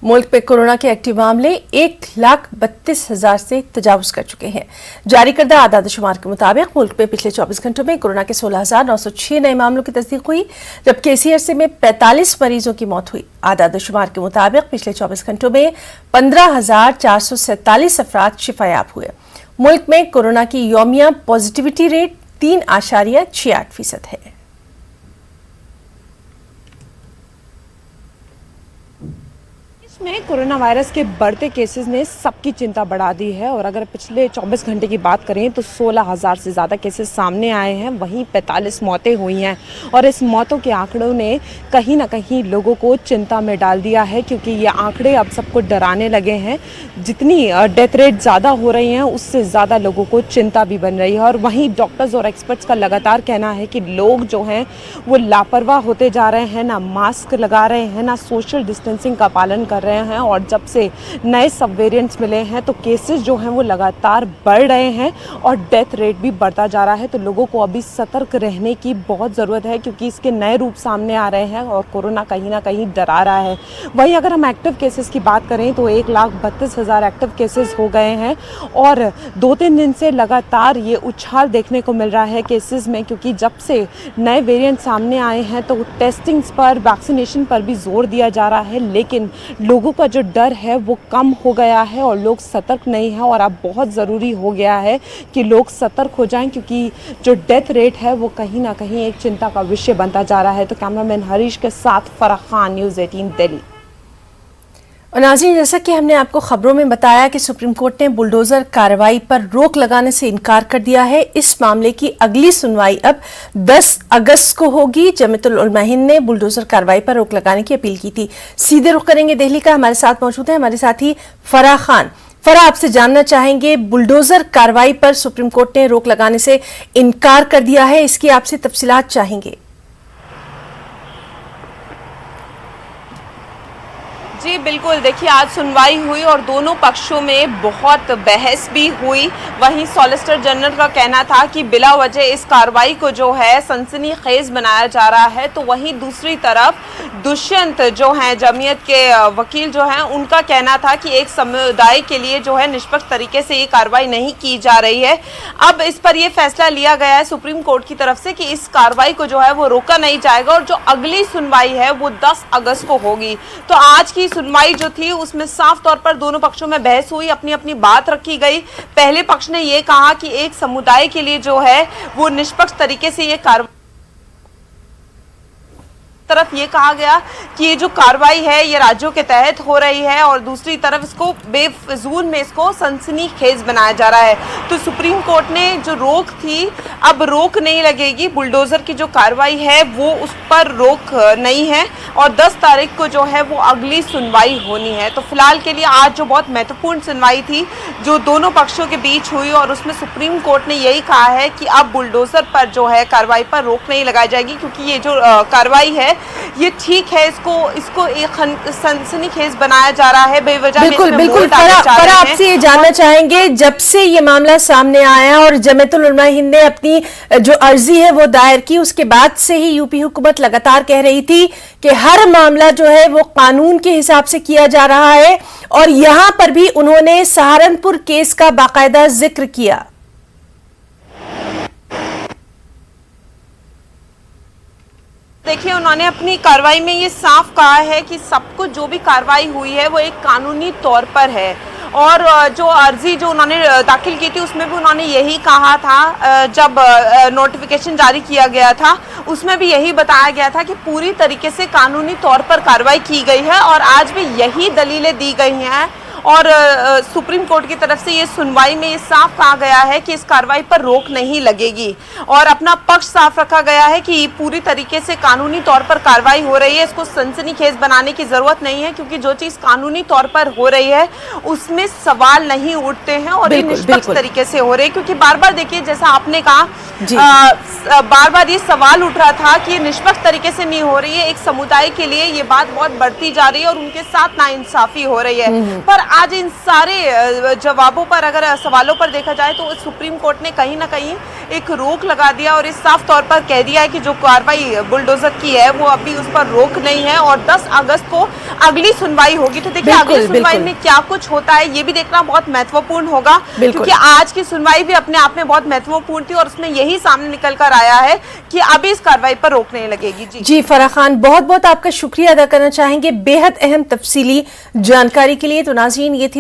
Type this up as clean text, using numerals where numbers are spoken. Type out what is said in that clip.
मुल्क में कोरोना के एक्टिव मामले 1,32,000 से तजावुज कर चुके हैं। जारी करदा आदाद-ओ-शुमार के मुताबिक मुल्क में पिछले 24 घंटों में कोरोना के 16,906 नए मामलों की तस्दीक हुई, जबकि इसी अरसे में 45 मरीजों की मौत हुई। आदाद-ओ-शुमार के मुताबिक पिछले 24 घंटों में 15,447 अफराद शिफायाब हुए। मुल्क में कोरोना की यौमिया पॉजिटिविटी रेट 3.68% है। में कोरोना वायरस के बढ़ते केसेस ने सबकी चिंता बढ़ा दी है और अगर पिछले 24 घंटे की बात करें तो 16,000 से ज़्यादा केसेस सामने आए हैं, वहीं 45 मौतें हुई हैं और इस मौतों के आंकड़ों ने कहीं ना कहीं लोगों को चिंता में डाल दिया है, क्योंकि ये आंकड़े अब सबको डराने लगे हैं। जितनी डेथ रेट ज़्यादा हो रही हैं उससे ज़्यादा लोगों को चिंता भी बन रही है और वहीं डॉक्टर्स और एक्सपर्ट्स का लगातार कहना है कि लोग जो हैं वो लापरवाह होते जा रहे हैं, ना मास्क लगा रहे हैं, ना सोशल डिस्टेंसिंग का पालन कर रहे हैं और जब से नए सब वेरिएंट्स मिले हैं तो केसेस जो हैं वो लगातार बढ़ रहे हैं और डेथ रेट भी बढ़ता जा रहा है। तो लोगों को अभी सतर्क रहने की बहुत ज़रूरत है, क्योंकि इसके नए रूप सामने आ रहे हैं और कोरोना कहीं ना कहीं डरा रहा है। वहीं अगर हम एक्टिव केसेस की बात करें तो 1,32,000 एक्टिव केसेस हो गए हैं और 2-3 दिन से लगातार ये उछाल देखने को मिल रहा है केसेस में, क्योंकि जब से नए वेरिएंट सामने आए हैं तो टेस्टिंग्स पर, वैक्सीनेशन पर भी जोर दिया जा रहा है, लेकिन लोगों का जो डर है वो कम हो गया है और लोग सतर्क नहीं हैं। और अब बहुत ज़रूरी हो गया है कि लोग सतर्क हो जाएं, क्योंकि जो डेथ रेट है वो कहीं ना कहीं एक चिंता का विषय बनता जा रहा है। तो कैमरामैन हरीश के साथ फराह खान, न्यूज़ 18 दिल्ली। और नाज़रीन, जैसा कि हमने आपको खबरों में बताया कि सुप्रीम कोर्ट ने बुलडोजर कार्रवाई पर रोक लगाने से इनकार कर दिया है। इस मामले की अगली सुनवाई अब 10 अगस्त को होगी। जमीयतुल उलमा हिंद ने बुलडोजर कार्रवाई पर रोक लगाने की अपील की थी। सीधे रुख करेंगे दिल्ली का, हमारे साथ मौजूद है हमारे साथी फराह खान। फराह, आपसे जानना चाहेंगे, बुलडोजर कार्रवाई पर सुप्रीम कोर्ट ने रोक लगाने से इनकार कर दिया है, इसकी आपसे तफसीलात चाहेंगे। जी बिल्कुल, देखिए आज सुनवाई हुई और दोनों पक्षों में बहुत बहस भी हुई। वहीं सॉलिसिटर जनरल का कहना था कि बिला वजह इस कार्रवाई को जो है सनसनीखेज बनाया जा रहा है, तो वहीं दूसरी तरफ दुष्यंत जो हैं जमीयत के वकील जो हैं, उनका कहना था कि एक समुदाय के लिए जो है निष्पक्ष तरीके से ये कार्रवाई नहीं की जा रही है। अब इस पर यह फैसला लिया गया है सुप्रीम कोर्ट की तरफ से कि इस कार्रवाई को जो है वो रोका नहीं जाएगा और जो अगली सुनवाई है वो 10 अगस्त को होगी। तो आज की सुनवाई जो थी उसमें साफ तौर पर दोनों पक्षों में बहस हुई, अपनी अपनी बात रखी गई। पहले पक्ष ने यह कहा कि एक समुदाय के लिए जो है वो निष्पक्ष तरीके से ये कार्रवाई, तरफ ये कहा गया कि ये जो कार्रवाई है ये राज्यों के तहत हो रही है और दूसरी तरफ इसको बेफजूल में इसको सनसनीखेज बनाया जा रहा है। तो सुप्रीम कोर्ट ने जो रोक थी, अब रोक नहीं लगेगी। बुलडोजर की जो कार्रवाई है वो उस पर रोक नहीं है और 10 तारीख को जो है वो अगली सुनवाई होनी है। तो फिलहाल के लिए आज जो बहुत महत्वपूर्ण सुनवाई थी जो दोनों पक्षों के बीच हुई और उसमें सुप्रीम कोर्ट ने यही कहा है कि अब बुलडोजर पर जो है कार्रवाई पर रोक नहीं लगाई जाएगी, क्योंकि ये जो कार्रवाई है ये ठीक है, इसको एक सनसनीखेज बनाया जा रहा है, बेवजह। बिल्कुल बिल्कुल। फराह, आपसे ये जानना चाहेंगे, जब से ये मामला सामने आया और जमीयतुल उलमा हिंद ने अपनी जो अर्जी है वो दायर की, उसके बाद से ही यूपी हुकूमत लगातार कह रही थी कि हर मामला जो है वो कानून के हिसाब से किया जा रहा है और यहां पर भी उन्होंने सहारनपुर केस का बाकायदा जिक्र किया। देखिए, उन्होंने अपनी कार्रवाई में ये साफ कहा है कि सब कुछ जो भी कार्रवाई हुई है वो एक कानूनी तौर पर है और जो अर्जी जो उन्होंने दाखिल की थी उसमें भी उन्होंने यही कहा था। जब नोटिफिकेशन जारी किया गया था उसमें भी यही बताया गया था कि पूरी तरीके से कानूनी तौर पर कार्रवाई की गई है और आज भी यही दलीलें दी गई हैं और सुप्रीम कोर्ट की तरफ से ये सुनवाई में ये साफ कहा गया है कि इस कार्रवाई पर रोक नहीं लगेगी और अपना पक्ष साफ रखा गया है कि पूरी तरीके से कानूनी तौर पर कार्रवाई हो रही है। इसको सनसनीखेज बनाने की जरूरत नहीं है, क्योंकि जो चीज कानूनी तौर पर हो रही है उसमें सवाल नहीं उठते हैं और ये निष्पक्ष तरीके से हो रही है। क्योंकि बार बार देखिए, जैसा आपने कहा, बार बार ये सवाल उठ रहा था कि ये निष्पक्ष तरीके से नहीं हो रही है, एक समुदाय के लिए ये बात बहुत बढ़ती जा रही है और उनके साथ नाइंसाफी हो रही है। पर आज इन सारे जवाबों पर, अगर सवालों पर देखा जाए तो सुप्रीम कोर्ट ने कहीं ना कहीं एक रोक लगा दिया और इस साफ तौर पर कह दिया है कि जो कार्रवाई बुलडोजर की है वो अभी उस पर रोक नहीं है और 10 अगस्त को अगली सुनवाई होगी। तो देखिए बिल्कुल, अगली सुनवाई बिल्कुल। में क्या कुछ होता है ये भी देखना बहुत महत्वपूर्ण होगा, बिल्कुल। क्योंकि आज की सुनवाई भी अपने आप में बहुत महत्वपूर्ण थी और उसमें यही सामने निकल कर आया है कि अभी इस कार्रवाई पर रोक नहीं लगेगी। जी फराह खान, बहुत बहुत आपका शुक्रिया अदा करना चाहेंगे बेहद अहम तफसीली जानकारी के लिए। तो नाज़रीन, ये थी